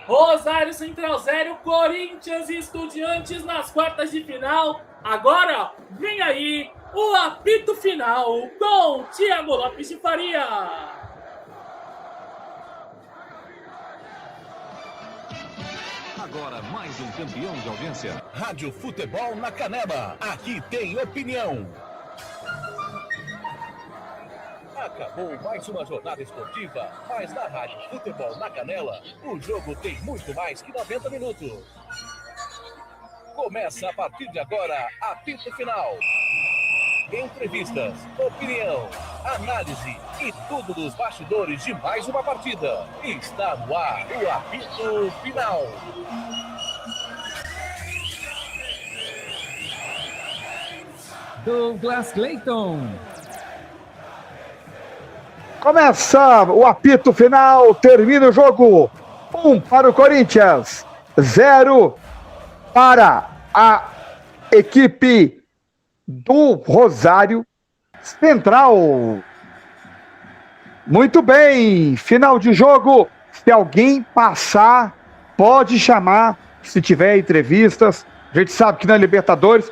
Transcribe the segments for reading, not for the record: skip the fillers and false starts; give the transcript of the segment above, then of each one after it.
Rosário Central 0, Corinthians e Estudiantes nas quartas de final. Agora, vem aí o apito final com Thiago Lopes de Faria. Agora mais um campeão de audiência. Rádio Futebol na Canela. Aqui tem opinião. Acabou mais uma jornada esportiva, mas na Rádio Futebol na Canela, o jogo tem muito mais que 90 minutos. Começa a partir de agora, apito final. Entrevistas, opinião, análise e tudo dos bastidores de mais uma partida. Está no ar o apito final. Douglas Clayton. Começa o apito final, termina o jogo. 1 para o Corinthians, 0 para a equipe do Rosário Central. Muito bem, final de jogo. Se alguém passar, pode chamar, se tiver entrevistas. A gente sabe que na Libertadores,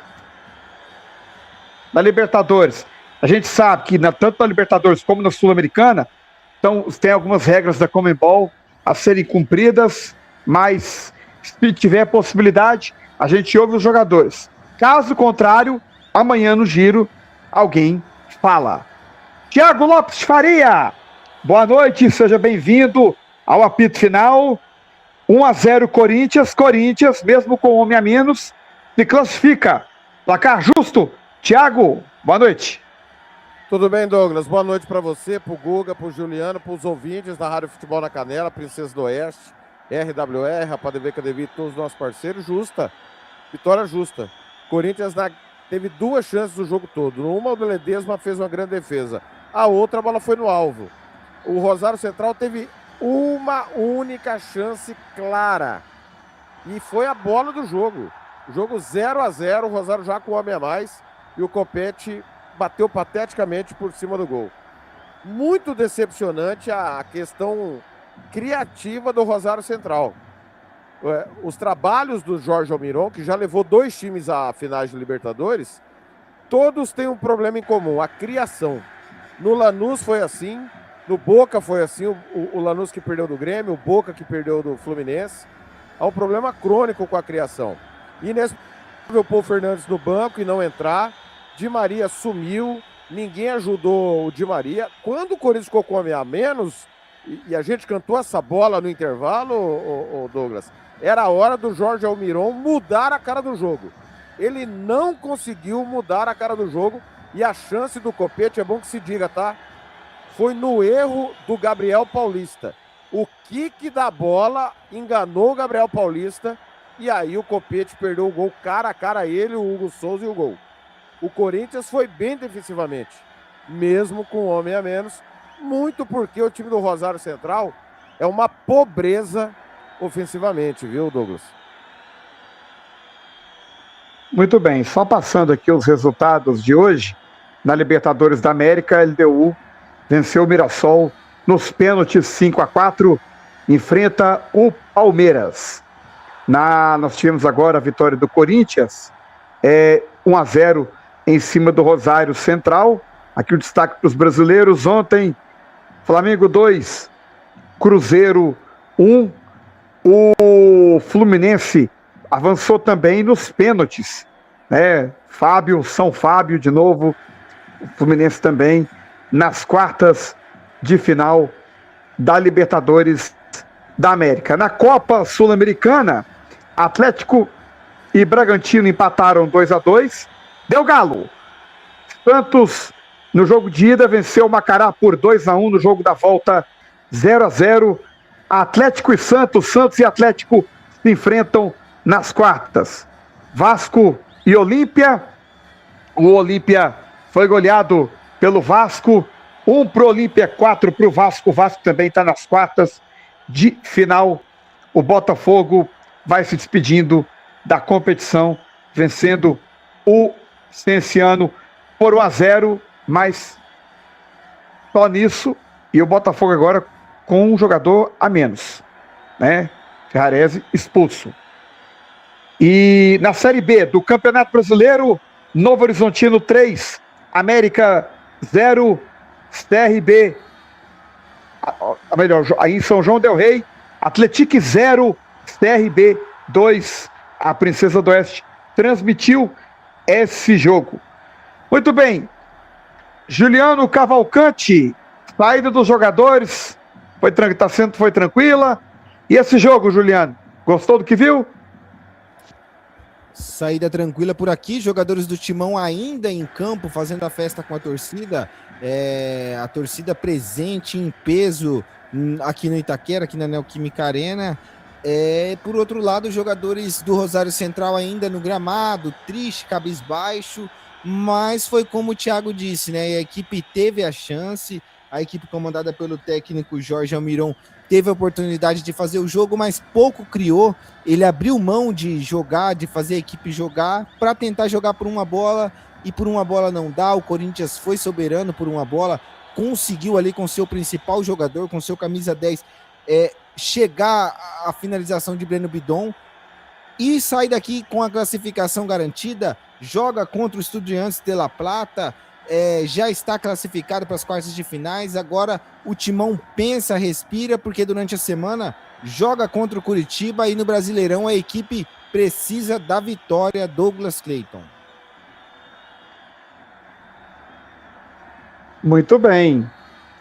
a gente sabe que tanto na Libertadores como na Sul-Americana, então tem algumas regras da Conmebol a serem cumpridas, mas se tiver possibilidade, a gente ouve os jogadores. Caso contrário, amanhã no giro, alguém fala. Thiago Lopes de Faria, boa noite, seja bem-vindo ao apito final. 1-0 Corinthians, mesmo com homem a menos, se classifica. Placar justo. Thiago, boa noite. Tudo bem, Douglas? Boa noite para você, para o Guga, para o Juliano, para os ouvintes da Rádio Futebol na Canela, Princesa do Oeste, RWR, Rapadevê, Cadevi, todos os nossos parceiros. Justa, vitória justa. Corinthians teve duas chances do jogo todo. Uma, o Ledesma fez uma grande defesa. A outra, a bola foi no alvo. O Rosário Central teve uma única chance clara. E foi a bola do jogo. O jogo 0-0, o Rosário já com o homem a mais. E o Copete bateu pateticamente por cima do gol. Muito decepcionante a questão criativa do Rosário Central. Os trabalhos do Jorge Almiron, que já levou 2 times à finais de Libertadores, todos têm um problema em comum, a criação. No Lanús foi assim, no Boca foi assim, o Lanús que perdeu do Grêmio, o Boca que perdeu do Fluminense. Há um problema crônico com a criação. Inesperado pôr o Fernandes no banco e não entrar. Di Maria sumiu, ninguém ajudou o Di Maria. Quando o Corinthians ficou com homem a menos, e a gente cantou essa bola no intervalo, o Douglas, era a hora do Jorge Almiron mudar a cara do jogo. Ele não conseguiu mudar a cara do jogo, e a chance do Copete, é bom que se diga, tá? Foi no erro do Gabriel Paulista. O kick da bola enganou o Gabriel Paulista, e aí o Copete perdeu o gol cara a cara, ele, o Hugo Souza e o gol. O Corinthians foi bem defensivamente, mesmo com homem a menos, muito porque o time do Rosário Central é uma pobreza ofensivamente, viu, Douglas? Muito bem, só passando aqui os resultados de hoje, na Libertadores da América, a LDU venceu o Mirassol nos pênaltis 5-4, enfrenta o Palmeiras. Nós tivemos agora a vitória do Corinthians, 1-0 em cima do Rosário Central. Aqui o destaque para os brasileiros. Ontem, Flamengo 2, Cruzeiro 1. O Fluminense avançou também nos pênaltis, né? São Fábio de novo. O Fluminense também nas quartas de final da Libertadores da América. Na Copa Sul-Americana, Atlético e Bragantino empataram 2-2. Deu Galo. Santos, no jogo de ida, venceu o Macará por 2-1. No jogo da volta, 0-0. Atlético e Santos e Atlético se enfrentam nas quartas. Vasco e Olímpia. O Olímpia foi goleado pelo Vasco. 1 pro Olímpia, 4 pro Vasco. O Vasco também está nas quartas de final. O Botafogo vai se despedindo da competição, vencendo o Cienciano por 1-0, mas só nisso. E o Botafogo agora com um jogador a menos, né? Ferrarese expulso. E na Série B do Campeonato Brasileiro, Novo Horizontino 3, América 0, CRB, melhor, aí em São João del Rei, Atlético 0, CRB 2. A Princesa do Oeste transmitiu esse jogo. Muito bem. Juliano Cavalcante, saída dos jogadores, foi tranquila. E esse jogo, Juliano, gostou do que viu? Saída tranquila por aqui, jogadores do Timão ainda em campo, fazendo a festa com a torcida, a torcida presente em peso aqui no Itaquera, aqui na Neoquímica Arena. Por outro lado, os jogadores do Rosário Central ainda no gramado, triste, cabisbaixo, mas foi como o Thiago disse, né? A equipe teve a chance, a equipe comandada pelo técnico Jorge Almiron teve a oportunidade de fazer o jogo, mas pouco criou. Ele abriu mão de jogar, de fazer a equipe jogar, para tentar jogar por uma bola, e por uma bola não dá. O Corinthians foi soberano por uma bola, conseguiu ali com seu principal jogador, com seu camisa 10, chegar à finalização de Breno Bidon, e sai daqui com a classificação garantida, joga contra o Estudiantes de La Plata, já está classificado para as quartas de finais. Agora o Timão pensa, respira, porque durante a semana joga contra o Curitiba, e no Brasileirão a equipe precisa da vitória. Douglas Clayton. Muito bem.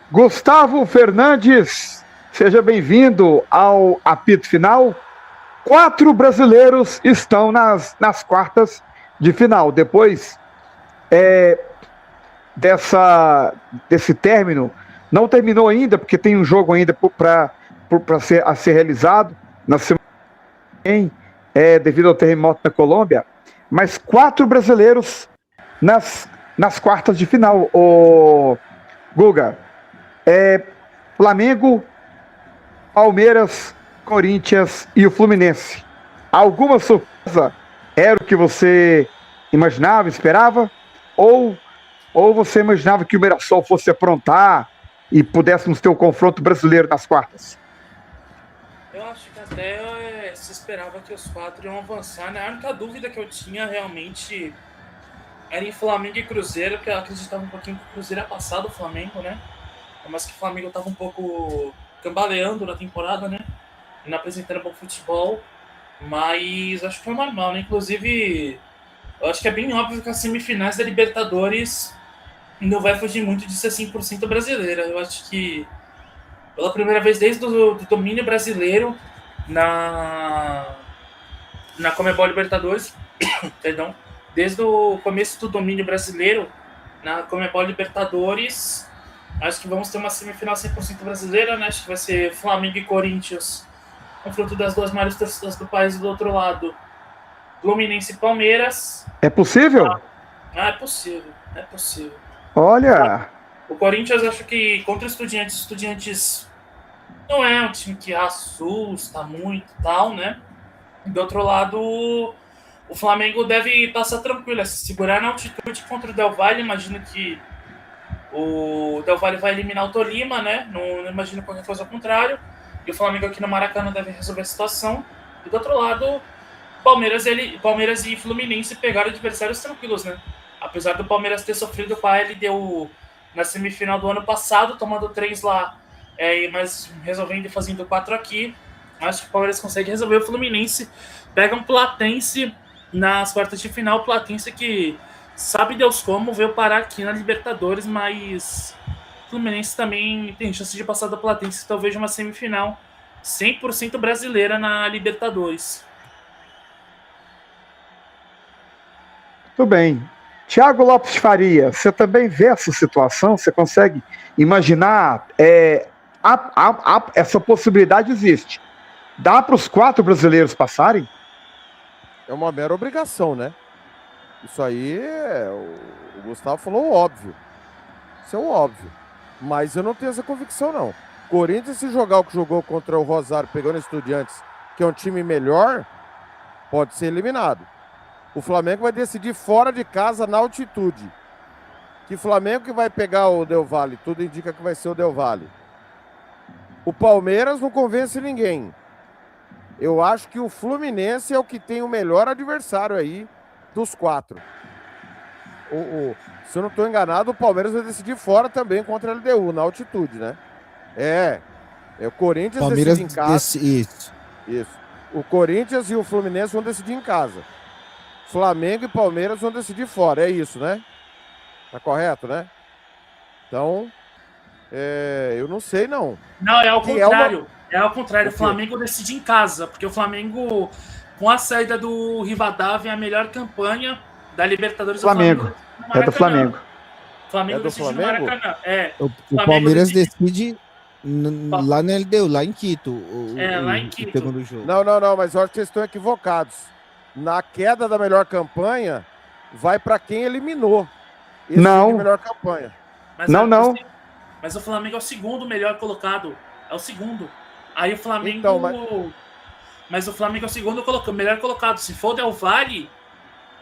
Gustavo Fernandes, seja bem-vindo ao apito final. 4 brasileiros estão nas quartas de final. Depois desse término, não terminou ainda, porque tem um jogo ainda para ser realizado na semana que vem, devido ao terremoto na Colômbia, mas 4 brasileiros nas quartas de final. O Guga, Flamengo, Palmeiras, Corinthians e o Fluminense. Alguma surpresa? Era o que você imaginava, esperava? Ou você imaginava que o Mirassol fosse aprontar e pudéssemos ter o confronto brasileiro nas quartas? Eu acho que até se esperava que os 4 iam avançar, né? A única dúvida que eu tinha realmente era em Flamengo e Cruzeiro, que eu acreditava um pouquinho que o Cruzeiro ia passar do Flamengo, né? Mas que o Flamengo estava um pouco cambaleando na temporada, né? E não apresentando bom futebol. Mas acho que foi normal, né? Inclusive, eu acho que é bem óbvio que as semifinais da Libertadores não vai fugir muito de ser 100% brasileira. Eu acho que pela primeira vez desde o domínio brasileiro na Conmebol Libertadores, perdão, desde o começo do domínio brasileiro na Conmebol Libertadores, acho que vamos ter uma semifinal 100% brasileira, né? Acho que vai ser Flamengo e Corinthians, confronto das duas maiores torcidas do país, e do outro lado Fluminense e Palmeiras. É possível? É possível, é possível. Olha, o Corinthians, acho que contra o Estudiantes não é um time que assusta muito e tal, né? Do outro lado, o Flamengo deve passar tranquilo, se segurar na altitude contra o Del Valle. Imagino que o Del Valle vai eliminar o Tolima, né? Não imagino qualquer coisa ao contrário. E o Flamengo aqui no Maracanã deve resolver a situação. E do outro lado, Palmeiras e Fluminense pegaram adversários tranquilos, né? Apesar do Palmeiras ter sofrido com a LDU na semifinal do ano passado, tomando 3 lá, mas resolvendo e fazendo 4 aqui, acho que o Palmeiras consegue resolver. O Fluminense pega um Platense nas quartas de final. O Platense que sabe Deus como veio parar aqui na Libertadores, mas o Fluminense também tem chance de passar do Platense, talvez uma semifinal 100% brasileira na Libertadores. Muito bem. Thiago Lopes Faria, você também vê essa situação? Você consegue imaginar? Essa possibilidade existe. Dá para os 4 brasileiros passarem? É uma mera obrigação, né? Isso aí, o Gustavo falou o óbvio. Isso é o óbvio. Mas eu não tenho essa convicção, não. Corinthians, se jogar o que jogou contra o Rosário, pegando Estudiantes, que é um time melhor, pode ser eliminado. O Flamengo vai decidir fora de casa, na altitude. Que Flamengo que vai pegar o Del Valle, tudo indica que vai ser o Del Valle. O Palmeiras não convence ninguém. Eu acho que o Fluminense é o que tem o melhor adversário aí dos 4. Se eu não estou enganado, o Palmeiras vai decidir fora também contra a LDU, na altitude, né? O Corinthians Palmeiras decide em casa. Isso. O Corinthians e o Fluminense vão decidir em casa. Flamengo e Palmeiras vão decidir fora, é isso, né? Tá correto, né? Então, eu não sei, não. Não, é ao contrário. É ao contrário, O o quê? Flamengo decide em casa, porque o Flamengo, com a saída do Rivadavia, é a melhor campanha da Libertadores Flamengo. do É do Flamengo. O Flamengo É do decide Flamengo? no Maracanã. O Flamengo Palmeiras decide- decide lá na LDU, lá em Quito. Lá em Quito. O segundo jogo. Não, mas eu acho que vocês estão equivocados. Na queda da melhor campanha, vai para quem eliminou. Esse Não. de melhor campanha. Mas Não. Mas o Flamengo é o segundo melhor colocado. É o segundo. Aí o Flamengo. Então, mas o Flamengo é o segundo melhor colocado. Se for Del Valle,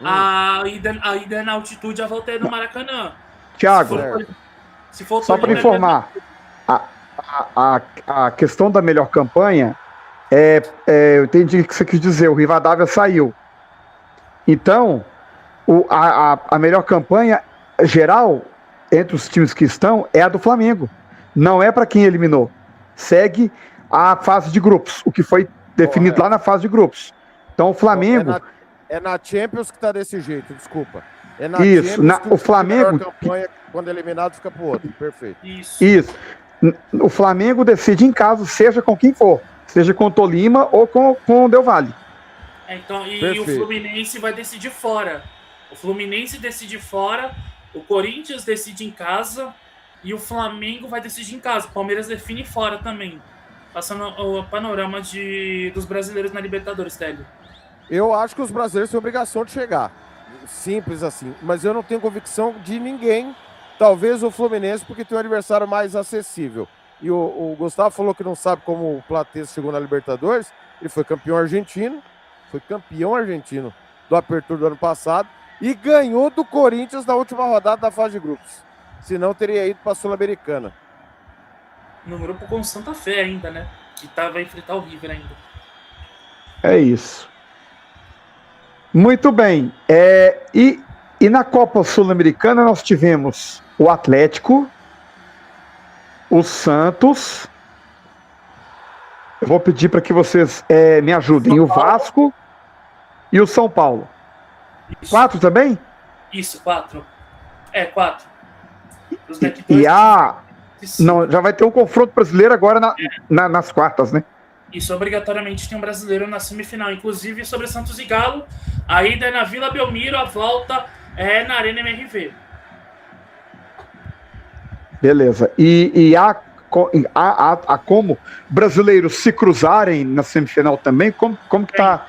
a ida é na altitude, a volta é no Maracanã. Thiago, Se for só para Tolima, informar, a questão da melhor campanha, eu entendi o que você quis dizer, o Rivadavia saiu. Então, a melhor campanha geral, entre os times que estão, é a do Flamengo. Não é para quem eliminou. Segue a fase de grupos, o que foi definido lá na fase de grupos. Então, o Flamengo... É na Champions que tá desse jeito, desculpa. É na Isso, Champions que o Flamengo... melhor campanha, quando eliminado, fica pro outro. Perfeito. Isso. O Flamengo decide em casa, seja com quem for. Seja com o Tolima ou com o Del Valle. Então, e Perfeito. o Fluminense vai decidir fora. O Fluminense decide fora, o Corinthians decide em casa e o Flamengo vai decidir em casa. O Palmeiras define fora também. Passando o panorama dos brasileiros na Libertadores, Télio. Eu acho que os brasileiros têm obrigação de chegar. Simples assim. Mas eu não tenho convicção de ninguém. Talvez o Fluminense, porque tem um adversário mais acessível. E o Gustavo falou que não sabe como o Platense chegou na Libertadores. Ele foi campeão argentino. Do Apertura do ano passado. E ganhou do Corinthians na última rodada da fase de grupos. Senão teria ido para a Sul-Americana. No grupo com o Santa Fé ainda, né? Que vai enfrentar o River ainda. É isso. Muito bem. E na Copa Sul-Americana nós tivemos o Atlético, o Santos. Eu vou pedir para que vocês me ajudem. O Vasco e o São Paulo. Isso. 4 também? Isso, 4. 4. Não, já vai ter um confronto brasileiro agora nas quartas, né? Isso, obrigatoriamente tem um brasileiro na semifinal. Inclusive sobre Santos e Galo, a ida é na Vila Belmiro, a volta é na Arena MRV. Beleza. E há como brasileiros se cruzarem na semifinal também? Como que está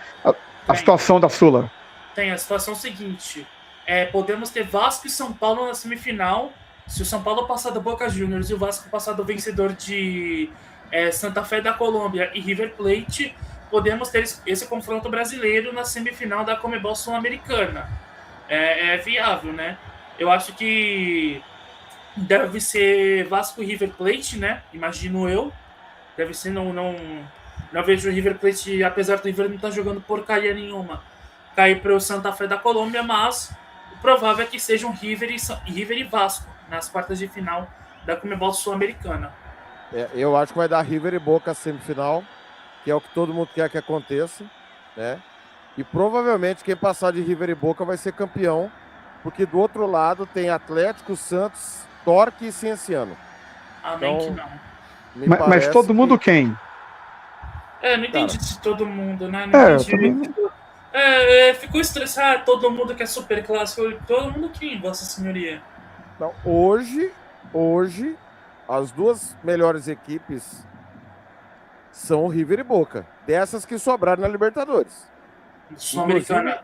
a situação da Sula? Tem a situação seguinte. Podemos ter Vasco e São Paulo na semifinal. Se o São Paulo passar do Boca Juniors e o Vasco passar do vencedor de Santa Fé da Colômbia e River Plate, podemos ter esse confronto brasileiro na semifinal da Conmebol Sul-Americana. É viável, né? Eu acho que deve ser Vasco e River Plate, né? Imagino eu. Deve ser, não vejo o River Plate, apesar do River não estar jogando porcaria nenhuma, cair para o Santa Fé da Colômbia, mas o provável é que sejam River e Vasco nas quartas de final da Conmebol Sul-Americana. Eu acho que vai dar River e Boca a semifinal, que é o que todo mundo quer que aconteça, né? E provavelmente quem passar de River e Boca vai ser campeão, porque do outro lado tem Atlético, Santos, Torque e Cienciano. Amém Então, que não. Mas todo mundo quem? Não entendi de todo mundo, né? Não entendi. Ficou estressado, todo mundo que é super clássico. Todo mundo quem, Vossa Senhoria? Então, hoje, as duas melhores equipes são River e Boca. Dessas que sobraram na Libertadores. Sul-Americana.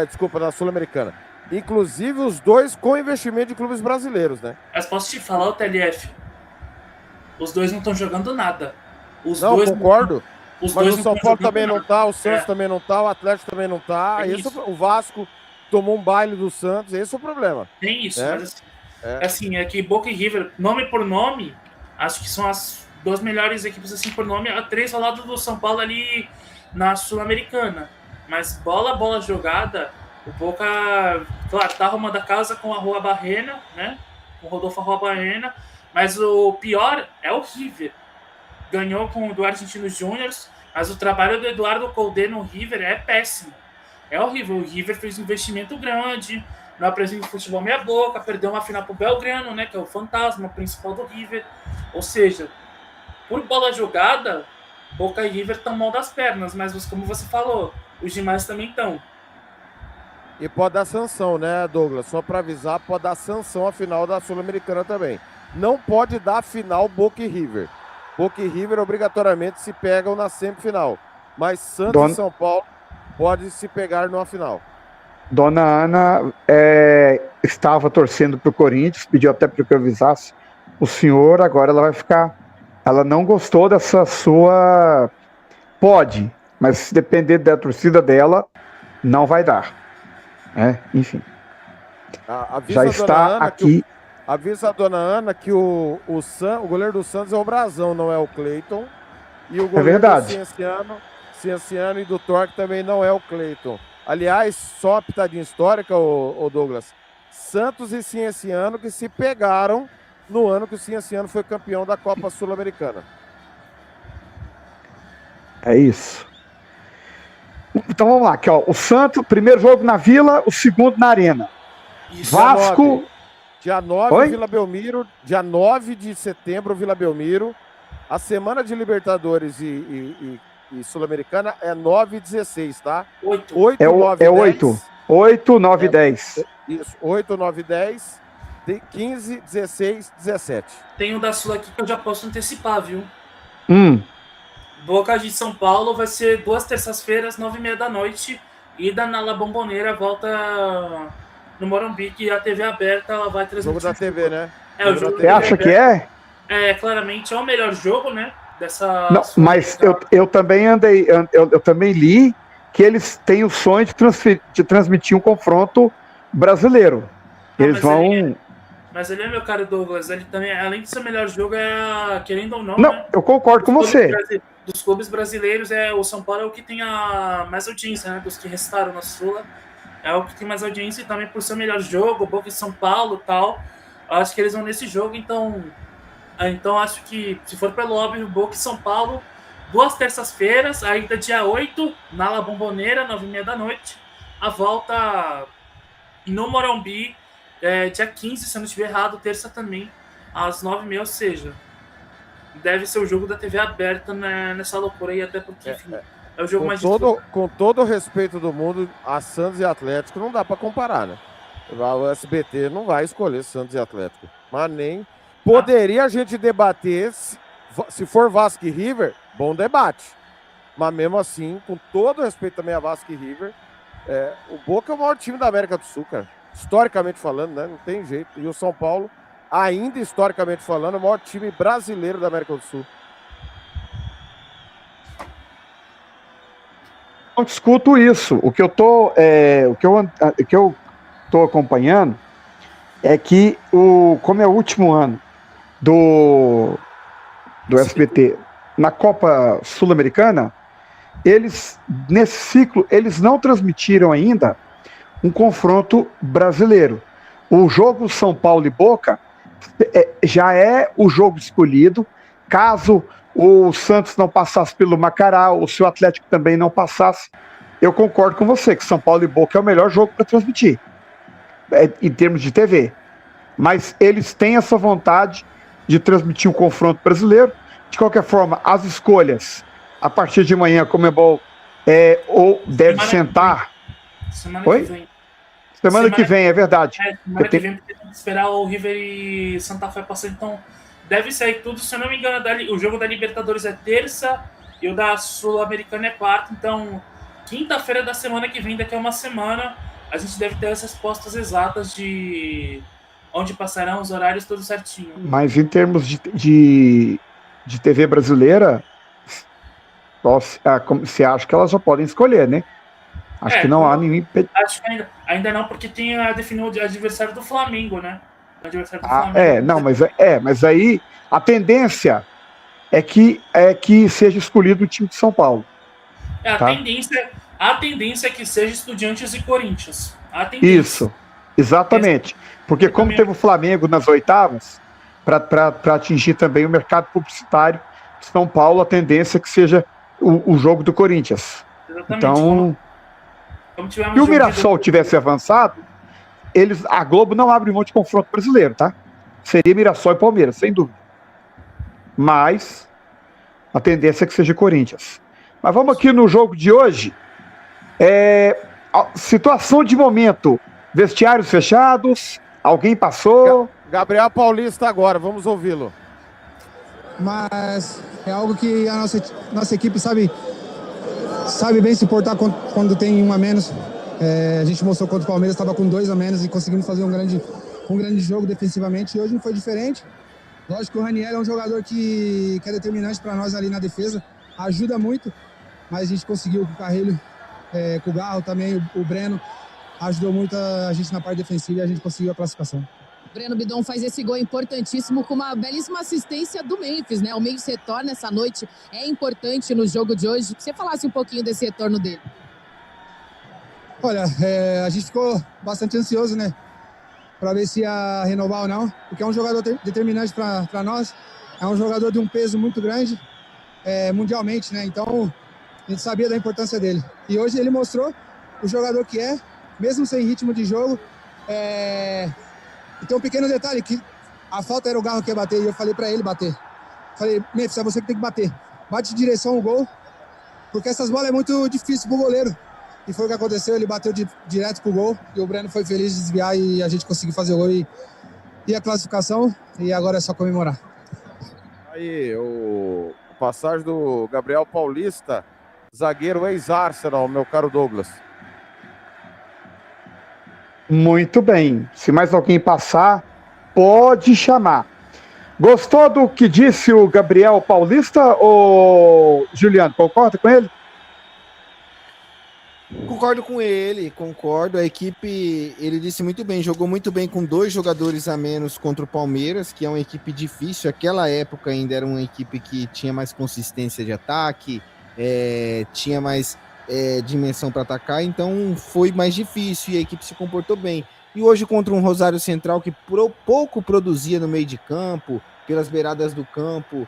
Desculpa, na Sul-Americana. Inclusive os dois com investimento de clubes brasileiros, né? Mas posso te falar, o TLF? Os dois não estão jogando nada. Concordo. Mas o São Paulo também não tá, o Santos também não tá, o Atlético também não tá. O Vasco tomou um baile do Santos, esse é o problema. Tem isso, mas assim, é que Boca e River, nome por nome, acho que são as duas melhores equipes assim por nome, a 3 ao lado do São Paulo ali na Sul-Americana. Mas bola jogada, o Boca, claro, tá arrumando a casa com a Rua Barrena, né? Com o Rodolfo Rua Barrena, mas o pior é o River. Ganhou com o do Argentino Júnior, mas o trabalho do Eduardo Colde no River é péssimo. É horrível. O River fez um investimento grande, não apresenta futebol meia boca, perdeu uma final pro Belgrano, né? Que é o fantasma principal do River. Ou seja, por bola jogada, Boca e River estão mal das pernas, mas como você falou, os demais também estão. E pode dar sanção, né, Douglas? Só para avisar, pode dar sanção a final da Sul-Americana também. Não pode dar a final Boca e River. Boca e River obrigatoriamente se pegam na semifinal. Mas Santos e São Paulo pode se pegar numa final. Dona Ana estava torcendo para o Corinthians, pediu até para que eu avisasse o senhor, agora ela vai ficar... Ela não gostou dessa sua... Pode, mas se depender da torcida dela, não vai dar. Enfim. Já está aqui... Avisa a dona Ana que o goleiro do Santos é o Brazão, não é o Cleiton. E o goleiro do Cienciano e do Torque também não é o Cleiton. Aliás, só uma pitadinha histórica, o Douglas. Santos e Cienciano que se pegaram no ano que o Cienciano foi campeão da Copa Sul-Americana. É isso. Então vamos lá, aqui, ó. O Santos, primeiro jogo na Vila, o segundo na Arena. Isso. Vasco... Dia 9, Vila Belmiro. Dia 9 de setembro, Vila Belmiro. A semana de Libertadores e Sul-Americana é 9 e 16, tá? 8, 9 é 8. 8, 9 e 10. Isso, 8, 9 e 10. 15, 16, 17. Tem um da Sul aqui que eu já posso antecipar, viu? Boca de São Paulo vai ser 2 terças-feiras, 9h30 da noite. Ida na La Bombonera, volta no Morumbi, que a TV aberta ela vai transmitir. Jogo da TV, né? O jogo Você acha que é? Claramente é o melhor jogo, né? Dessa. Não, mas eu também eu também li que eles têm o sonho de transmitir um confronto brasileiro. Eles vão. Mas ele é meu caro Douglas, ele também, além de ser o melhor jogo, querendo ou não. Não, né? eu concordo com você. Dos clubes brasileiros, o São Paulo é o que tem a mais audiência, né? Dos que restaram na Sula. É o que tem mais audiência e também por ser o melhor jogo, Boca e São Paulo e tal. Acho que eles vão nesse jogo, então acho que, se for pelo óbvio, Boca e São Paulo, 2 terças-feiras, ainda dia 8, na La Bombonera, 9h30 da noite. A volta no Morumbi, dia 15, se eu não estiver errado, terça também, às 9h30, ou seja, deve ser o jogo da TV aberta nessa loucura aí, até porque, enfim, é o jogo mais difícil. Com todo o respeito do mundo, a Santos e Atlético não dá para comparar, né? O SBT não vai escolher Santos e Atlético, mas nem... Poderia a gente debater, se for Vasco e River, bom debate. Mas mesmo assim, com todo o respeito também a Vasco e River, o Boca é o maior time da América do Sul, cara. Historicamente falando, né? Não tem jeito. E o São Paulo, ainda historicamente falando, é o maior time brasileiro da América do Sul. Não discuto isso. O que eu tô acompanhando é que como é o último ano do SBT na Copa Sul-Americana, eles nesse ciclo eles não transmitiram ainda um confronto brasileiro. O jogo São Paulo e Boca já é o jogo escolhido. Caso o Santos não passasse pelo Macará, ou se o Atlético também não passasse, eu concordo com você que São Paulo e Boca é o melhor jogo para transmitir, em termos de TV. Mas eles têm essa vontade de transmitir um confronto brasileiro. De qualquer forma, as escolhas, a partir de manhã, como é bom, ou deve sentar... Semana Oi? que vem. Semana que vem, é verdade. Semana que vem, porque tem que esperar o River e Santa Fé passar, então deve sair tudo, se eu não me engano, o jogo da Libertadores é terça e o da Sul-Americana é quarta, então quinta-feira da semana que vem, daqui a uma semana, a gente deve ter as respostas exatas de onde passarão os horários, tudo certinho. Mas em termos de TV brasileira, você acha que elas já podem escolher, né? Acho que não há nenhum impedimento. Acho que ainda não, porque tem a definir o adversário do Flamengo, né? O adversário do Flamengo. Não, mas aí a tendência é que seja escolhido o time de São Paulo. A Tá. tendência é que seja Estudiantes e Corinthians. A tendência. Isso, exatamente. Porque como teve o Flamengo nas oitavas, para atingir também o mercado publicitário de São Paulo, a tendência é que seja o jogo do Corinthians. Exatamente. Então, como tivemos se o jogo de Mirassol tivesse avançado, a Globo não abre mão de confronto brasileiro, tá? Seria Mirassol e Palmeiras, sem dúvida. Mas a tendência é que seja Corinthians. Mas vamos aqui no jogo de hoje. A situação de momento. Vestiários fechados. Alguém passou. Gabriel Paulista agora, vamos ouvi-lo. Mas é algo que a nossa equipe sabe bem se portar quando tem um a menos. A gente mostrou contra o Palmeiras, estava com 2 a menos e conseguimos fazer um grande jogo defensivamente. E hoje não foi diferente. Lógico que o Raniel é um jogador que é determinante para nós ali na defesa, ajuda muito, mas a gente conseguiu com o Carrilho, com o Garro também, o Breno, ajudou muito a gente na parte defensiva e a gente conseguiu a classificação. Breno Bidon faz esse gol importantíssimo com uma belíssima assistência do Memphis, né? O Memphis retorna essa noite, é importante no jogo de hoje. Que você falasse um pouquinho desse retorno dele. Olha, a gente ficou bastante ansioso, né? Para ver se ia renovar ou não, porque é um jogador determinante para nós, é um jogador de um peso muito grande, mundialmente, né? Então, a gente sabia da importância dele. E hoje ele mostrou o jogador que é, mesmo sem ritmo de jogo. E tem um pequeno detalhe, que a falta era o Garro que ia bater, e eu falei para ele bater. Falei, Memphis, é você que tem que bater. Bate em direção ao gol, porque essas bolas é muito difícil pro goleiro. E foi o que aconteceu, ele bateu direto pro gol, e o Breno foi feliz de desviar e a gente conseguiu fazer o gol e a classificação, e agora é só comemorar. Aí, o passagem do Gabriel Paulista, zagueiro ex-Arsenal, meu caro Douglas. Muito bem. Se mais alguém passar, pode chamar. Gostou do que disse o Gabriel Paulista, ou Juliano, concorda com ele? Concordo com ele, concordo. A equipe, ele disse muito bem, jogou muito bem com 2 jogadores a menos contra o Palmeiras, que é uma equipe difícil. Aquela época ainda era uma equipe que tinha mais consistência de ataque, tinha mais dimensão para atacar, então foi mais difícil e a equipe se comportou bem. E hoje contra um Rosário Central que pouco produzia no meio de campo, pelas beiradas do campo,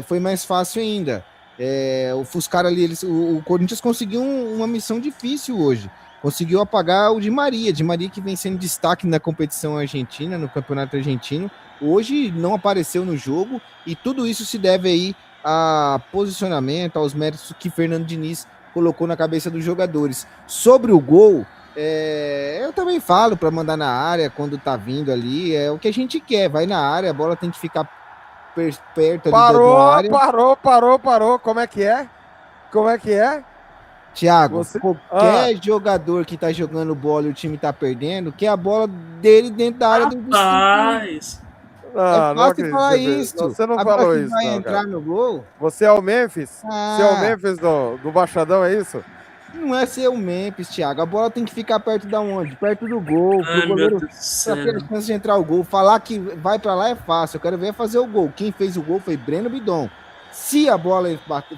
foi mais fácil ainda. Ofuscaram ali, o Corinthians conseguiu uma missão difícil hoje. Conseguiu apagar o Di Maria que vem sendo destaque na competição argentina, no campeonato argentino. Hoje não apareceu no jogo e tudo isso se deve aí a posicionamento, aos méritos que Fernando Diniz colocou na cabeça dos jogadores. Sobre o gol, eu também falo para mandar na área quando tá vindo ali, é o que a gente quer, vai na área, a bola tem que ficar perto ali da área. Parou, como é que é? Thiago, qualquer jogador que tá jogando bola e o time tá perdendo, quer a bola dele dentro da área do Rapaz! Não, é fácil falar isso. Você não Agora falou que isso, vai não, entrar cara. no gol? Você é o Memphis? Ah. Você é o Memphis do Baixadão, é isso? Não é ser o Memphis, Thiago. A bola tem que ficar perto da onde? Perto do gol. Ai, Pro goleiro, meu Deus do céu. pra ter a chance de entrar o gol. Falar que vai pra lá é fácil. Eu quero ver fazer o gol. Quem fez o gol foi Breno Bidon. Se a bola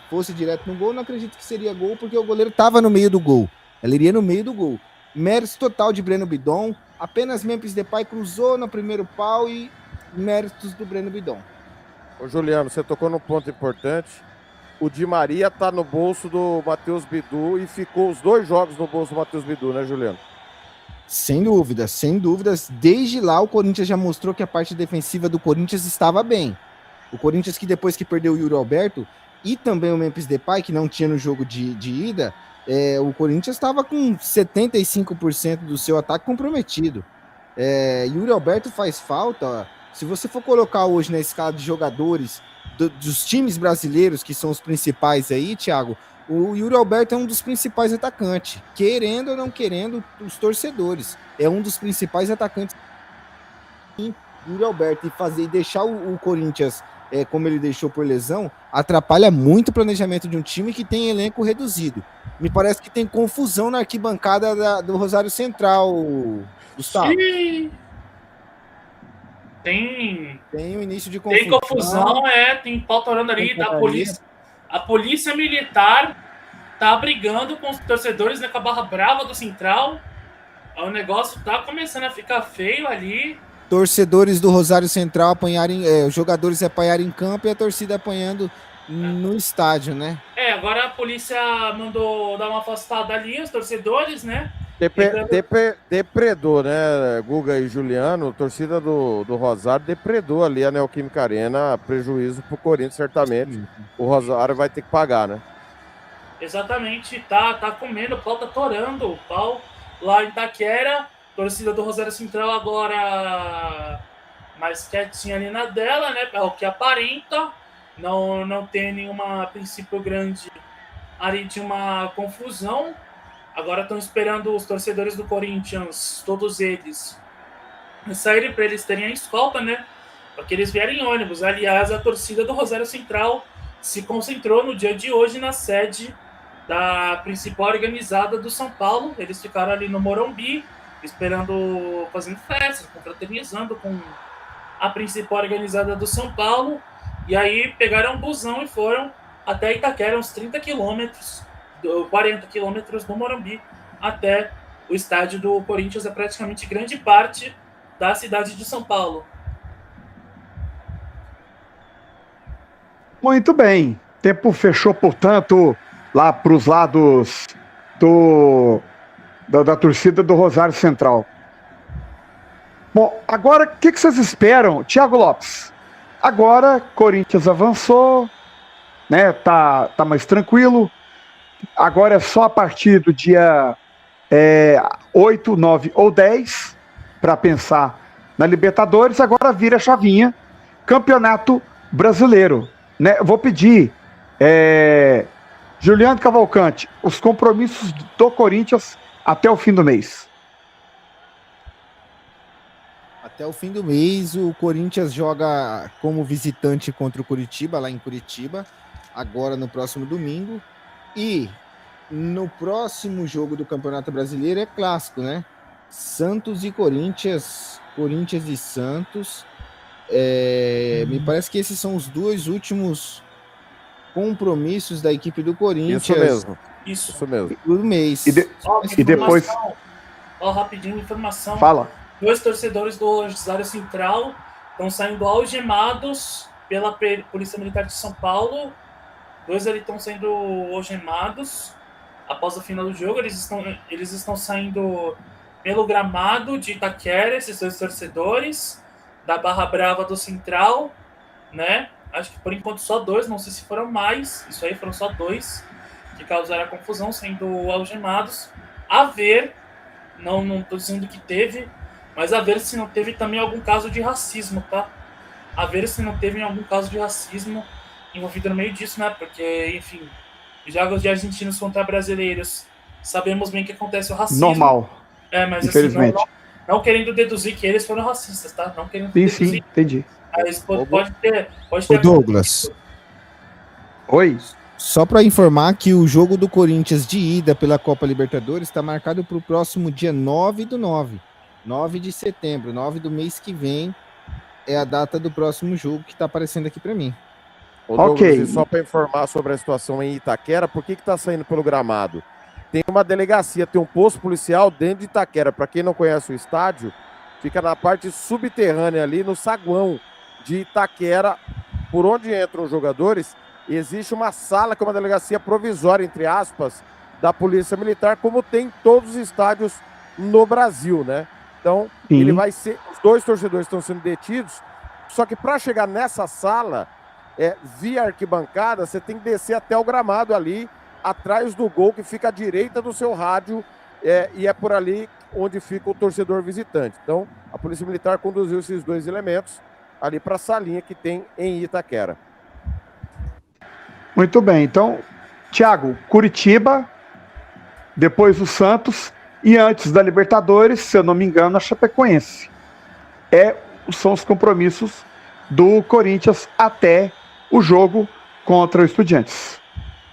fosse direto no gol, não acredito que seria gol, porque o goleiro tava no meio do gol. Ela iria no meio do gol. Mérito total de Breno Bidon. Apenas Memphis Depay cruzou no primeiro pau e méritos do Breno Bidon. Ô Juliano, você tocou num ponto importante. O Di Maria tá no bolso do Matheus Bidu e ficou os 2 jogos no bolso do Matheus Bidu, né, Juliano? Sem dúvidas, sem dúvidas. Desde lá o Corinthians já mostrou que a parte defensiva do Corinthians estava bem. O Corinthians que depois que perdeu o Yuri Alberto e também o Memphis Depay, que não tinha no jogo de ida, o Corinthians estava com 75% do seu ataque comprometido. Yuri Alberto faz falta. Ó. Se você for colocar hoje na escala de jogadores dos times brasileiros, que são os principais aí, Thiago, o Yuri Alberto é um dos principais atacantes. Querendo ou não querendo, os torcedores. É um dos principais atacantes. Yuri Alberto e deixar o Corinthians como ele deixou por lesão, atrapalha muito o planejamento de um time que tem elenco reduzido. Me parece que tem confusão na arquibancada do Rosário Central, Gustavo. Tem Tem o início de Tem confusão, tem pau torando ali da polícia. A polícia militar tá brigando com os torcedores, né, com a barra brava do Central. O negócio tá começando a ficar feio ali. Torcedores do Rosário Central apanharem, os jogadores apanharem em campo e a torcida apanhando no estádio, né? Agora a polícia mandou dar uma afastada ali, os torcedores, né? Depredou, né, Guga e Juliano, torcida do Rosário depredou ali a Neoquímica Arena, prejuízo pro Corinthians, certamente. O Rosário vai ter que pagar, né? Exatamente, tá comendo, o pau tá torando, o pau lá em Itaquera, torcida do Rosário Central agora mais quietinha ali na dela, né, é o que aparenta, não tem nenhuma princípio grande ali de uma confusão. Agora estão esperando os torcedores do Corinthians, todos eles, saírem para eles terem a escolta, né? Porque eles vierem em ônibus. Aliás, a torcida do Rosário Central se concentrou no dia de hoje na sede da principal organizada do São Paulo. Eles ficaram ali no Morumbi, esperando, fazendo festas, confraternizando com a principal organizada do São Paulo. E aí pegaram um busão e foram até Itaquera, uns 30 quilômetros, 40 quilômetros do Morumbi até o estádio do Corinthians. É praticamente grande parte da cidade de São Paulo. Muito bem. Tempo fechou, portanto, lá para os lados da torcida do Rosário Central. Bom, agora o que vocês esperam? Thiago Lopes, agora Corinthians avançou, né? Tá mais tranquilo. Agora é só a partir do dia 8, 9 ou 10 para pensar na Libertadores. Agora vira a chavinha, Campeonato Brasileiro, né? Vou pedir, Juliano Cavalcante, os compromissos do Corinthians até o fim do mês. Até o fim do mês, o Corinthians joga como visitante contra o Curitiba, lá em Curitiba, agora no próximo domingo. E no próximo jogo do Campeonato Brasileiro é clássico, né? Santos e Corinthians, Corinthians e Santos. Me parece que esses são os dois últimos compromissos da equipe do Corinthians. Isso mesmo. Isso mesmo. Do mês. E depois... Rapidinho, informação. Fala. 2 torcedores do Rosário Central estão saindo algemados pela Polícia Militar de São Paulo. 2 ali estão sendo algemados após o final do jogo. Eles estão saindo pelo gramado de Itaquera, esses 2 torcedores da Barra Brava do Central, né? Acho que por enquanto só 2, não sei se foram mais. Isso aí foram só 2 que causaram a confusão, sendo algemados. A ver, não tô dizendo que teve, mas a ver se não teve também algum caso de racismo, tá? A ver se não teve algum caso de racismo envolvido no meio disso, né? Porque, enfim, jogos de argentinos contra brasileiros, sabemos bem que acontece o racismo. Normal. Mas infelizmente. Assim, não querendo deduzir que eles foram racistas, tá? Não querendo deduzir. Sim, entendi. Mas pode ter Douglas. Oi. Só para informar que o jogo do Corinthians de ida pela Copa Libertadores está marcado para o próximo dia 9/9 de setembro, 9 do mês que vem é a data do próximo jogo que está aparecendo aqui para mim. Douglas, e só para informar sobre a situação em Itaquera, por que está saindo pelo gramado? Tem uma delegacia, tem um posto policial dentro de Itaquera. Para quem não conhece o estádio, fica na parte subterrânea ali no saguão de Itaquera, por onde entram os jogadores. Existe uma sala que é uma delegacia provisória, entre aspas, da Polícia Militar, como tem em todos os estádios no Brasil, né? Então, ele vai ser... Os 2 torcedores estão sendo detidos, só que para chegar nessa sala, via arquibancada, você tem que descer até o gramado ali, atrás do gol, que fica à direita do seu rádio, e é por ali onde fica o torcedor visitante. Então, a Polícia Militar conduziu esses 2 elementos ali para a salinha que tem em Itaquera. Muito bem, então, Thiago, Curitiba, depois o Santos, e antes da Libertadores, se eu não me engano, a Chapecoense. São os compromissos do Corinthians até o jogo contra o Estudiantes.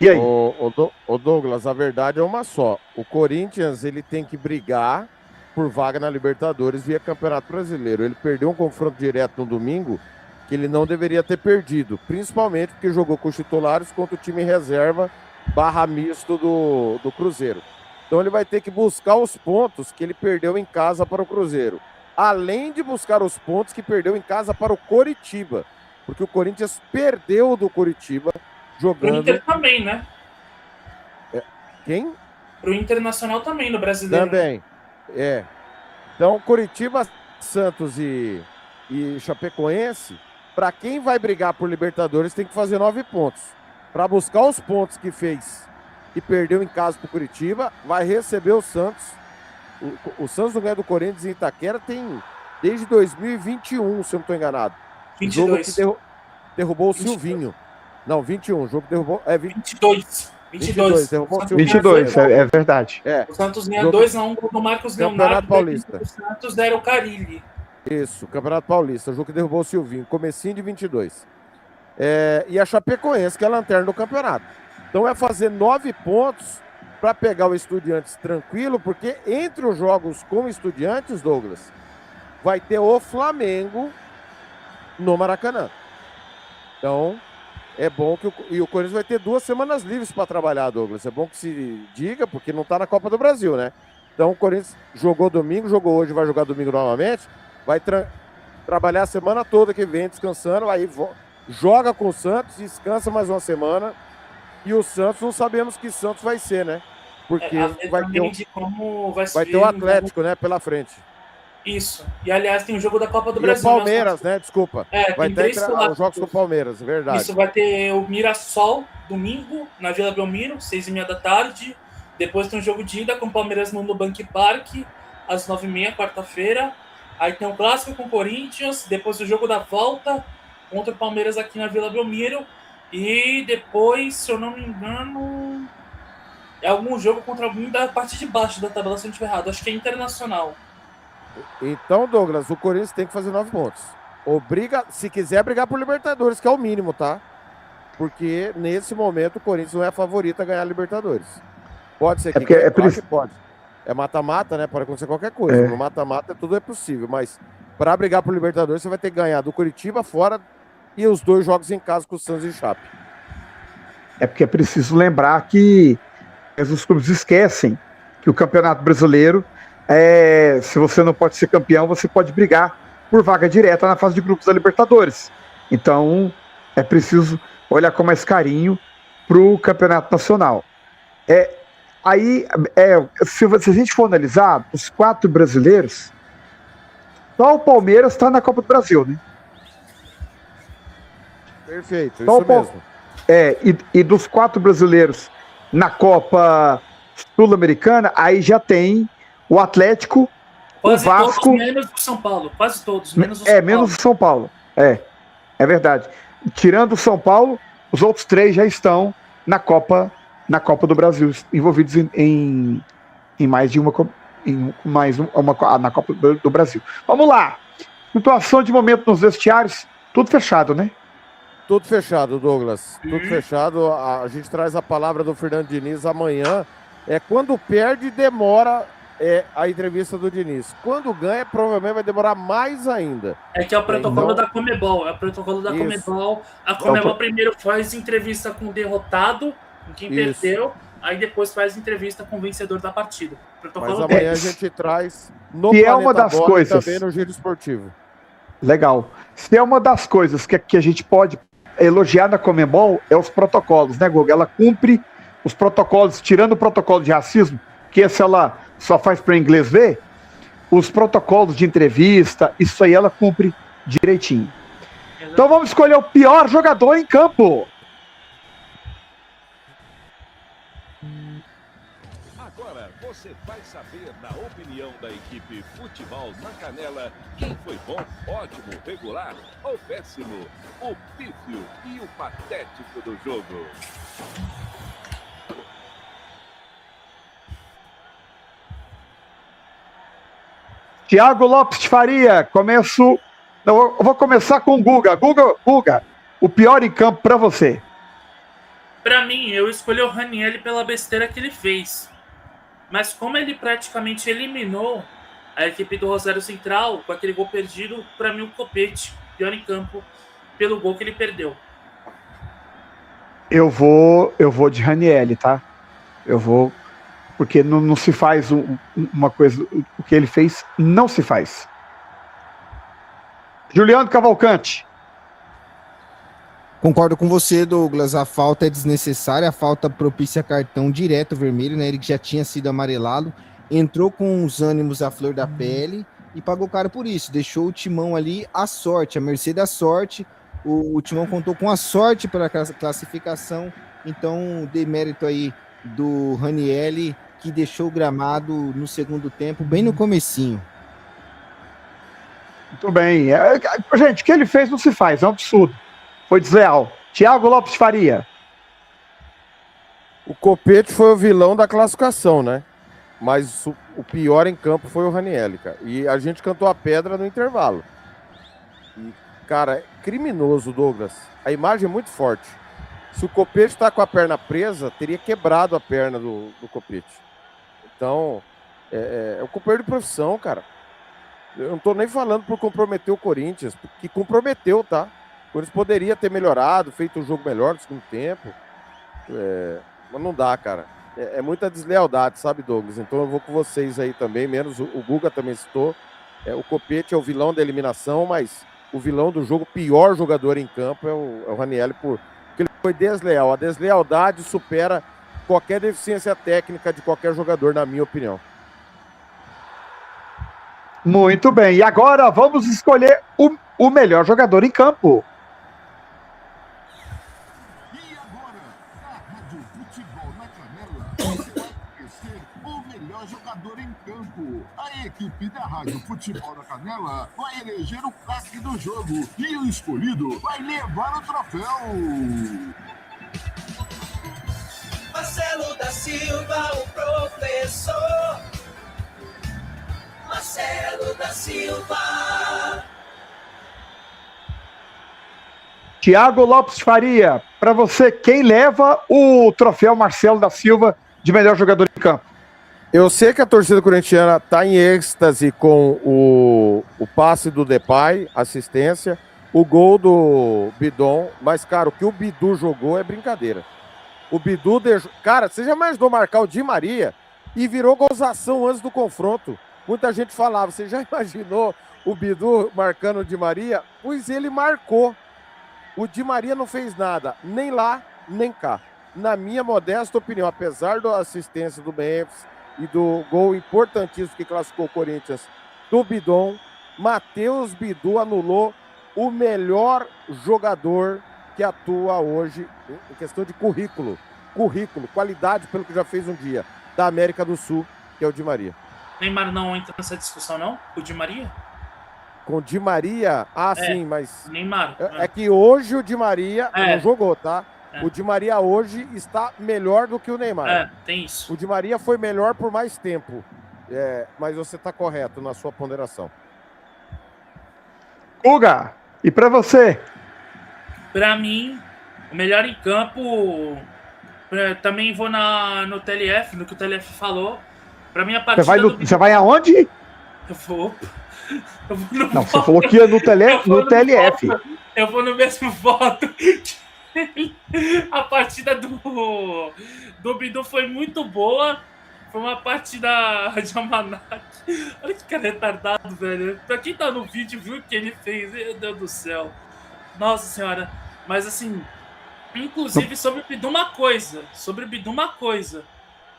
E aí? Ô Douglas, a verdade é uma só. O Corinthians, ele tem que brigar por vaga na Libertadores via Campeonato Brasileiro. Ele perdeu um confronto direto no domingo que ele não deveria ter perdido, principalmente porque jogou com os titulares contra o time reserva / misto do Cruzeiro. Então ele vai ter que buscar os pontos que ele perdeu em casa para o Cruzeiro, além de buscar os pontos que perdeu em casa para o Coritiba, porque o Corinthians perdeu do Coritiba Pro jogando... Inter também, né? Quem? Pro Internacional também, no Brasileiro. Também, Então, Coritiba, Santos e Chapecoense, para quem vai brigar por Libertadores, tem que fazer 9 pontos. Para buscar os pontos que fez e perdeu em casa pro Coritiba, vai receber o Santos. O Santos não ganha do Corinthians em Itaquera desde 2021, se eu não estou enganado. 22. Jogo que derrubou o 22. Silvinho. Não, 21. O jogo que derrubou... 22. 22. Derrubou o Santos Silvinho. 22, é verdade. O Santos ganha Jogo- 2-1 do Marcos Campeonato Leonardo. Paulista. O Santos deram o Carille. Isso, Campeonato Paulista, jogo que derrubou o Silvinho, comecinho de 22. E a Chapecoense, que é a lanterna do campeonato. Então é fazer 9 pontos para pegar o Estudiantes tranquilo, porque entre os jogos com o Estudiantes, Douglas, vai ter o Flamengo no Maracanã. Então é bom que o Corinthians vai ter 2 semanas livres para trabalhar, Douglas. É bom que se diga, porque não está na Copa do Brasil, né? Então o Corinthians jogou domingo, jogou hoje, vai jogar domingo novamente. Vai trabalhar a semana toda que vem, descansando, aí joga com o Santos, descansa mais uma semana, e o Santos não sabemos que Santos vai ser, né? Porque vai ter o Atlético, né, pela frente. Isso. E, aliás, tem o jogo da Copa do E Brasil. o Palmeiras, né? Desculpa. tem Vai ter 3 os jogos do Palmeiras, verdade. Isso, vai ter o Mirassol, domingo, na Vila Belmiro, 6h30 da tarde. Depois tem um jogo de ida com o Palmeiras no Nubank Park, às 9h30, quarta-feira. Aí tem um clássico com o Corinthians, depois o jogo da volta contra o Palmeiras aqui na Vila Belmiro. E depois, se eu não me engano, é algum jogo contra algum da parte de baixo da tabela, se eu não estiver errado. Acho que é Internacional. Então, Douglas, o Corinthians tem que fazer 9 pontos. Se quiser brigar por Libertadores, que é o mínimo, tá? Porque nesse momento o Corinthians não é favorito a ganhar a Libertadores. Pode ser que ganhe, claro que pode. É mata-mata, né? Pode acontecer qualquer coisa. No mata-mata tudo é possível, mas para brigar por Libertadores você vai ter que ganhar do Coritiba fora e os 2 jogos em casa com o Santos e Chape. É porque é preciso lembrar que os clubes esquecem que o Campeonato Brasileiro, se você não pode ser campeão, você pode brigar por vaga direta na fase de grupos da Libertadores. Então, é preciso olhar com mais carinho para o Campeonato Nacional. Aí, se a gente for analisar, os 4 brasileiros, só o Palmeiras está na Copa do Brasil, né? Perfeito, só isso mesmo. E dos 4 brasileiros na Copa Sul-Americana, aí já tem o Atlético, quase o Vasco... todos menos o São Paulo, quase todos, menos o São Paulo. Menos o São Paulo, é verdade. Tirando o São Paulo, os outros 3 já estão na Copa do Brasil, envolvidos em mais de uma na Copa do Brasil. Vamos lá. Situação de momento nos vestiários, tudo fechado, né? Tudo fechado, Douglas. Tudo fechado. A gente traz a palavra do Fernando Diniz amanhã. Quando perde, demora a entrevista do Diniz. Quando ganha, provavelmente vai demorar mais ainda. Que é o protocolo da Comebol. É o protocolo da Comebol. A Comebol primeiro faz entrevista com o derrotado, com quem perdeu, aí depois faz entrevista com o vencedor da partida. Mas amanhã a gente traz no e Planeta uma das Bola coisas, também no Giro Esportivo. Legal. Se é uma das coisas que a gente pode elogiar na Comebol, é os protocolos, né, Guga? Ela cumpre os protocolos, tirando o protocolo de racismo, que esse ela só faz para o inglês ver, os protocolos de entrevista, isso aí ela cumpre direitinho. Então vamos escolher o pior jogador em campo. Agora você vai saber, na opinião da equipe Futebol na Canela, quem foi bom, ótimo, regular ou péssimo, o pífio e o patético do jogo. Thiago Lopes de Faria, eu vou começar com o Guga. Guga, o pior em campo para você. Para mim, eu escolhi o Ranieri pela besteira que ele fez. Mas como ele praticamente eliminou a equipe do Rosário Central, com aquele gol perdido, para mim o Copete, pior em campo, pelo gol que ele perdeu. Eu vou de Ranieri, tá? Eu vou, porque não se faz uma coisa, o que ele fez não se faz. Juliano Cavalcante. Concordo com você, Douglas. A falta é desnecessária, a falta propicia cartão direto vermelho, né? Ele que já tinha sido amarelado, entrou com os ânimos à flor da pele e pagou caro por isso. Deixou o Timão ali à sorte, à mercê da sorte. O Timão contou com a sorte para a classificação, então demérito aí do Ranieri, que deixou o gramado no segundo tempo, bem no comecinho. Muito bem. Gente, o que ele fez não se faz, é um absurdo. Foi desleal. Thiago Lopes Faria. O Copete foi o vilão da classificação, né? Mas o pior em campo foi o Ranieri, cara. E a gente cantou a pedra no intervalo. E, cara, é criminoso, Douglas. A imagem é muito forte. Se o Copete tá com a perna presa, teria quebrado a perna do Copete. Então, é o companheiro de profissão, cara. Eu não tô nem falando por comprometer o Corinthians, que comprometeu, tá? O Corinthians poderia ter melhorado, feito um jogo melhor no segundo tempo. Mas não dá, cara. É muita deslealdade, sabe, Douglas? Então eu vou com vocês aí também, menos o Guga também citou. O Copete é o vilão da eliminação, mas o vilão do jogo, o pior jogador em campo é o Ranieri, porque ele foi desleal. A deslealdade supera qualquer deficiência técnica de qualquer jogador, na minha opinião. Muito bem. E agora vamos escolher o melhor jogador em campo. E agora, na Rádio Futebol na Canela, você vai conhecer o melhor jogador em campo. A equipe da Rádio Futebol na Canela vai eleger o craque do jogo e o escolhido vai levar o troféu. Marcelo da Silva, o professor. Marcelo da Silva. Thiago Lopes Faria, para você, quem leva o troféu Marcelo da Silva de melhor jogador em campo? Eu sei que a torcida corintiana está em êxtase com o passe do Depay, assistência, o gol do Bidon, mas, cara, o que o Bidu jogou é brincadeira. O Bidu deixou... Cara, você já imaginou marcar o Di Maria e virou gozação antes do confronto? Muita gente falava, você já imaginou o Bidu marcando o Di Maria? Pois ele marcou. O Di Maria não fez nada, nem lá, nem cá. Na minha modesta opinião, apesar da assistência do Memphis e do gol importantíssimo que classificou o Corinthians do Bidon, Matheus Bidu anulou o melhor jogador que atua hoje em questão de currículo, qualidade pelo que já fez um dia, da América do Sul, que é o Di Maria. Neymar não entra nessa discussão, não? O Di Maria? Com o Di Maria? Sim, mas... Neymar. É que hoje o Di Maria não jogou, tá? O Di Maria hoje está melhor do que o Neymar. Tem isso. O Di Maria foi melhor por mais tempo. Mas você está correto na sua ponderação. Guga, e para você? Para mim, o melhor em campo... Também vou no TLF, no que o TLF falou. Para mim, a partida Você vai aonde? Eu vou no não, você falou que ia no TLF. Eu vou no mesmo voto. A partida do Bidu foi muito boa. Foi uma partida de Almanac. Olha que cara retardado, velho. Pra quem tá no vídeo, viu o que ele fez. Meu Deus do céu. Nossa senhora. Mas assim, inclusive sobre o Bidu uma coisa.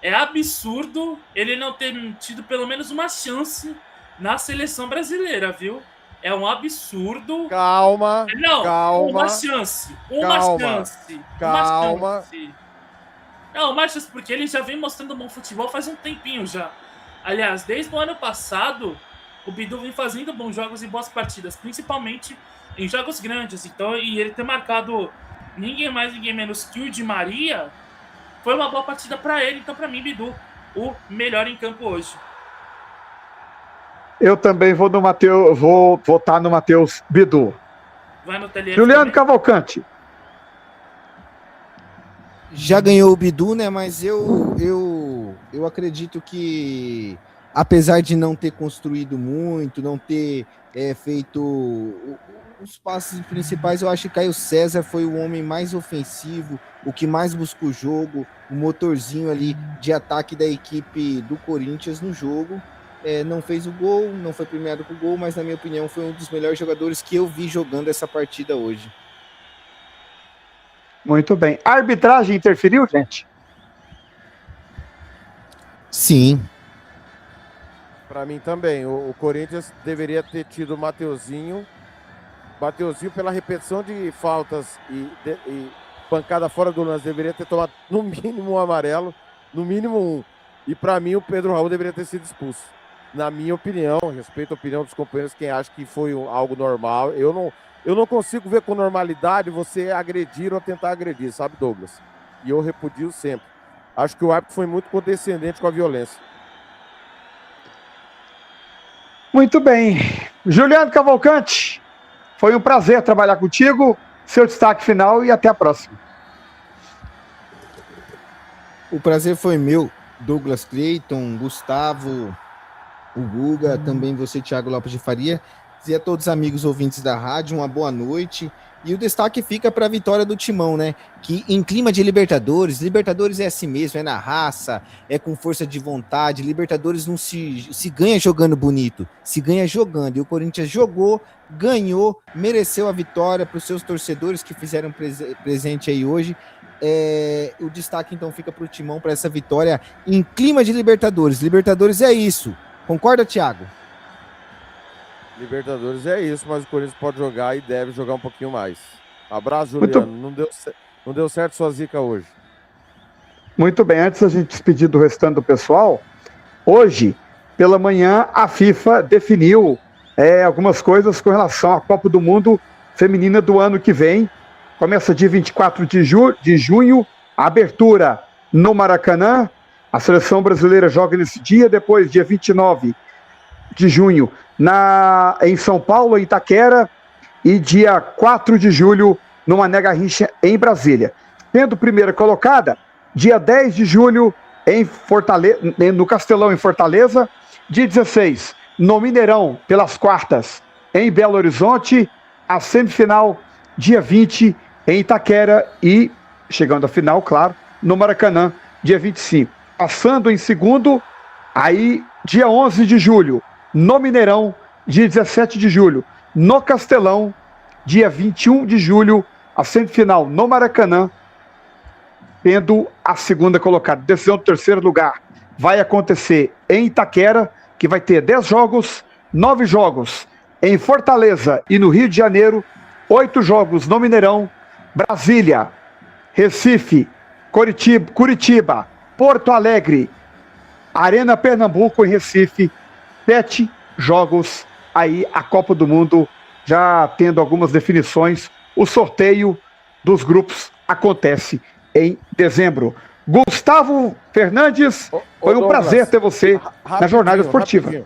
É absurdo ele não ter tido pelo menos uma chance na seleção brasileira, viu? É um absurdo. Calma. Uma chance. Não, uma chance, porque ele já vem mostrando bom futebol faz um tempinho já. Aliás, desde o ano passado, o Bidu vem fazendo bons jogos e boas partidas, principalmente em jogos grandes. Então, e ele ter marcado ninguém mais, ninguém menos que o Di Maria, foi uma boa partida para ele. Então, para mim, Bidu, o melhor em campo hoje. Eu também vou votar no Matheus Bidu. Vai no TLF Juliano também. Cavalcante. Já ganhou o Bidu, né? Mas eu acredito que apesar de não ter construído muito, não ter feito os passes principais, eu acho que Caio César foi o homem mais ofensivo, o que mais buscou o jogo, o motorzinho ali de ataque da equipe do Corinthians no jogo. Não fez o gol, não foi premiado com o gol, mas na minha opinião foi um dos melhores jogadores que eu vi jogando essa partida hoje. Muito bem. A arbitragem interferiu, gente? Sim. Para mim também. O Corinthians deveria ter tido o Mateuzinho pela repetição de faltas e pancada fora do lance, deveria ter tomado no mínimo um amarelo, no mínimo um. E para mim o Pedro Raul deveria ter sido expulso. Na minha opinião, respeito a opinião dos companheiros, quem acha que foi algo normal. Eu não consigo ver com normalidade você agredir ou tentar agredir, sabe, Douglas? E eu repudio sempre. Acho que o árbitro foi muito condescendente com a violência. Muito bem. Juliano Cavalcante, foi um prazer trabalhar contigo. Seu destaque final e até a próxima. O prazer foi meu, Douglas Cleiton, Gustavo, o Guga, também você, Thiago Lopes de Faria, e a todos os amigos ouvintes da rádio, uma boa noite. E o destaque fica para a vitória do Timão, né? Que em clima de Libertadores é assim mesmo, é na raça, é com força de vontade. Libertadores não se ganha jogando bonito, se ganha jogando. E o Corinthians jogou, ganhou, mereceu a vitória para os seus torcedores que fizeram presente aí hoje. O destaque então fica para o Timão, para essa vitória em clima de Libertadores. Libertadores é isso. Concorda, Thiago? Libertadores é isso, mas o Corinthians pode jogar e deve jogar um pouquinho mais. Abraço, Juliano. Não deu certo sua zica hoje. Muito bem, antes da gente despedir do restante do pessoal, hoje, pela manhã, a FIFA definiu algumas coisas com relação à Copa do Mundo Feminina do ano que vem. Começa dia 24 de junho, a abertura no Maracanã. A seleção brasileira joga nesse dia, depois dia 29 de junho em São Paulo, em Itaquera, e dia 4 de julho no Mané Garrincha, em Brasília. Sendo primeira colocada, dia 10 de julho no Castelão, em Fortaleza, dia 16 no Mineirão, pelas quartas, em Belo Horizonte, a semifinal, dia 20 em Itaquera e, chegando à final, claro, no Maracanã, dia 25. Passando em segundo, aí dia 11 de julho, no Mineirão, dia 17 de julho, no Castelão, dia 21 de julho, a semifinal no Maracanã, tendo a segunda colocada. Decisão do terceiro lugar vai acontecer em Itaquera, que vai ter 10 jogos, 9 jogos em Fortaleza e no Rio de Janeiro, 8 jogos no Mineirão, Brasília, Recife, Curitiba, Porto Alegre, Arena Pernambuco em Recife, 7 jogos. Aí a Copa do Mundo já tendo algumas definições. O sorteio dos grupos acontece em dezembro. Gustavo Fernandes, foi um Douglas, prazer ter você na jornada esportiva.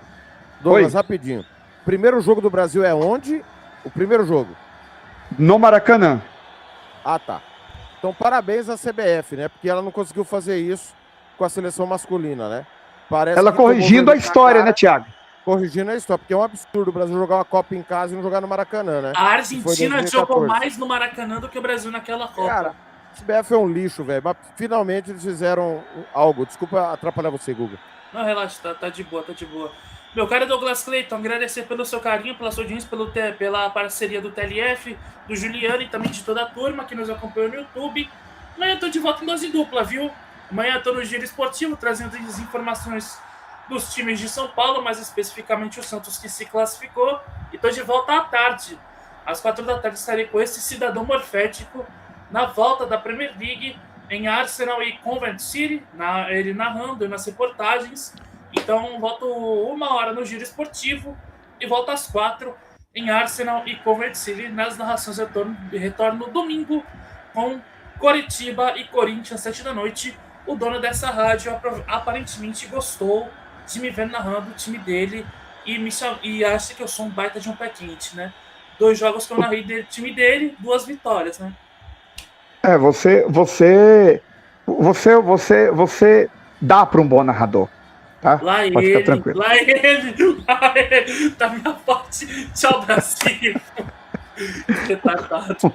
Douglas, rapidinho. Primeiro jogo do Brasil é onde? O primeiro jogo? No Maracanã. Ah, tá. Então, parabéns à CBF, né? Porque ela não conseguiu fazer isso com a seleção masculina, né? Parece ela corrigindo a história, né, Thiago? Corrigindo a história, porque é um absurdo o Brasil jogar uma Copa em casa e não jogar no Maracanã, né? A Argentina jogou mais no Maracanã do que o Brasil naquela Copa. Cara, a CBF é um lixo, velho. Mas finalmente eles fizeram algo. Desculpa atrapalhar você, Guga. Não, relaxa, tá de boa, tá de boa. Meu caro Douglas Cleiton, agradecer pelo seu carinho, pela sua audiência, pela parceria do TLF, do Juliano e também de toda a turma que nos acompanhou no YouTube. Amanhã eu tô de volta em dose dupla, viu? Amanhã eu tô no Giro Esportivo, trazendo as informações dos times de São Paulo, mais especificamente o Santos que se classificou. E tô de volta à tarde. Às 4 da tarde estarei com esse cidadão morfético na volta da Premier League em Arsenal e Covent City, ele narrando nas reportagens. Então volto 1 hora no Giro Esportivo e volto às 4 em Arsenal e Covent City nas narrações. Retorno domingo com Coritiba e Corinthians, 7 da noite. O dono dessa rádio aparentemente gostou de me ver narrando o time dele e acha que eu sou um baita de um pé quente, né? 2 jogos que eu narrei do time dele, 2 vitórias, né? Você dá para um bom narrador. tá? Lá Pode ficar ele, tranquilo. lá ele, da minha parte. Tchau, Brasil. Retardado.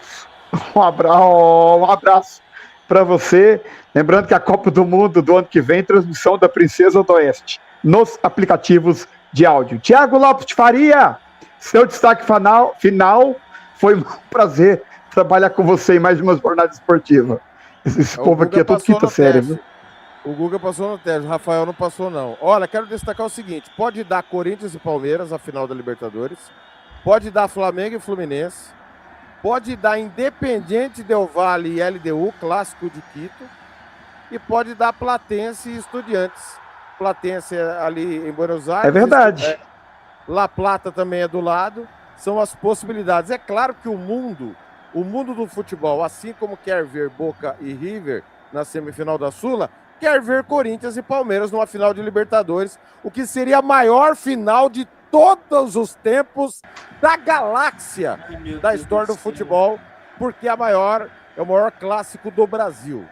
Um abraço para você. Lembrando que a Copa do Mundo do ano que vem, transmissão da Princesa do Oeste nos aplicativos de áudio. Thiago Lopes de Faria, seu destaque final. Foi um prazer trabalhar com você em mais uma jornada esportiva. Esse povo aqui é todo quinta série, viu? O Guga passou no teste, o Rafael não passou, não. Olha, quero destacar o seguinte: pode dar Corinthians e Palmeiras, a final da Libertadores. Pode dar Flamengo e Fluminense. Pode dar Independiente Del Valle e LDU, clássico de Quito. E pode dar Platense e Estudiantes. Platense ali em Buenos Aires. É verdade. La Plata também é do lado. São as possibilidades. É claro que o mundo do futebol, assim como quer ver Boca e River na semifinal da Sula, quer ver Corinthians e Palmeiras numa final de Libertadores, o que seria a maior final de todos os tempos da galáxia da história do futebol, porque é o maior clássico do Brasil.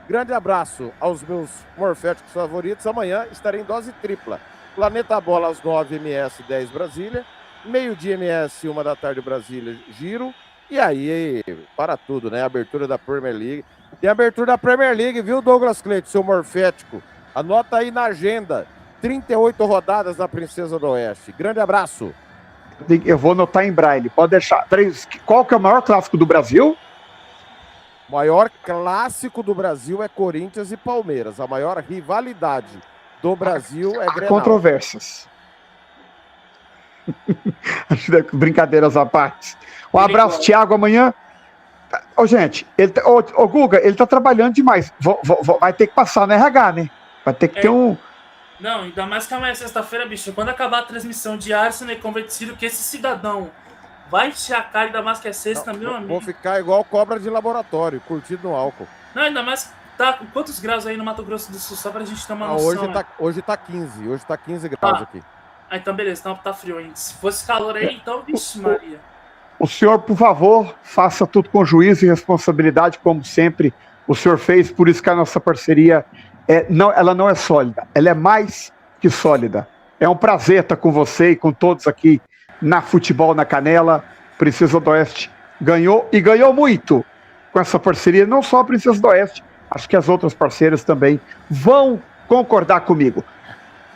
Grande abraço aos meus morféticos favoritos. Amanhã estarei em dose tripla. Planeta Bola às 9 MS 10 Brasília, meio-dia MS 1 da tarde Brasília Giro, e aí para tudo, né? Abertura da Premier League. Tem abertura da Premier League, viu, Douglas Cleide, seu morfético? Anota aí na agenda. 38 rodadas na Princesa do Oeste. Grande abraço. Eu vou anotar em braille. Pode deixar. Qual que é o maior clássico do Brasil? O maior clássico do Brasil é Corinthians e Palmeiras. A maior rivalidade do Brasil é Grenal. Controvérsias. Brincadeiras à parte. Um abraço, Thiago. Amanhã. Gente, Guga, ele tá trabalhando demais. Vai ter que passar no RH, né? Vai ter que ter um. Não, ainda mais que amanhã é sexta-feira, bicho. Quando acabar a transmissão de Arsenal e convencido que esse cidadão vai encher a cara, ainda mais que é sexta, meu amigo. Vou ficar igual cobra de laboratório, curtido no álcool. Não, ainda mais tá com quantos graus aí no Mato Grosso do Sul, só pra gente ter uma noção. Hoje tá 15, hoje tá 15 graus aqui. Ah, então beleza, então tá frio ainda. Se fosse calor aí, então, vixe Maria. O senhor, por favor, faça tudo com juízo e responsabilidade, como sempre o senhor fez, por isso que a nossa parceria ela não é sólida, ela é mais que sólida. É um prazer estar com você e com todos aqui na Futebol na Canela. Princesa do Oeste ganhou e ganhou muito com essa parceria, não só a Princesa do Oeste, acho que as outras parceiras também vão concordar comigo.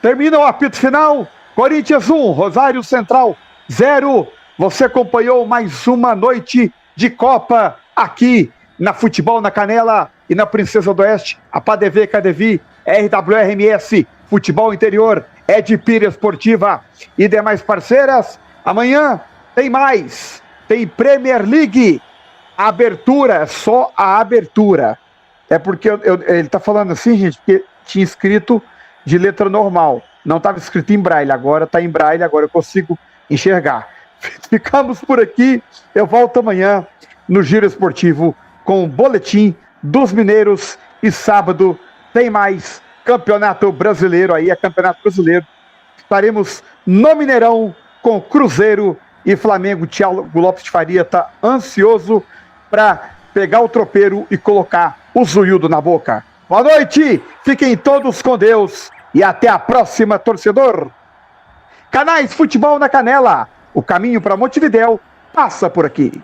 Termina o apito final, Corinthians 1, Rosário Central 0. Você acompanhou mais uma noite de Copa aqui na Futebol na Canela e na Princesa do Oeste. A PADV, KDV, RWRMS, Futebol Interior, Edpira Esportiva e demais parceiras. Amanhã tem mais. Tem Premier League. A abertura, só a abertura. É porque ele tá falando assim, gente, porque tinha escrito de letra normal. Não estava escrito em braille. Agora está em braille, agora eu consigo enxergar. Ficamos por aqui. Eu volto amanhã no Giro Esportivo com o boletim dos mineiros. E sábado tem mais Campeonato Brasileiro. Aí é Campeonato Brasileiro. Estaremos no Mineirão com Cruzeiro e Flamengo. Thiago Lopes de Faria está ansioso para pegar o tropeiro e colocar o zoiudo na boca. Boa noite, fiquem todos com Deus e até a próxima, torcedor. Canais Futebol na Canela, o caminho para Montevidéu passa por aqui.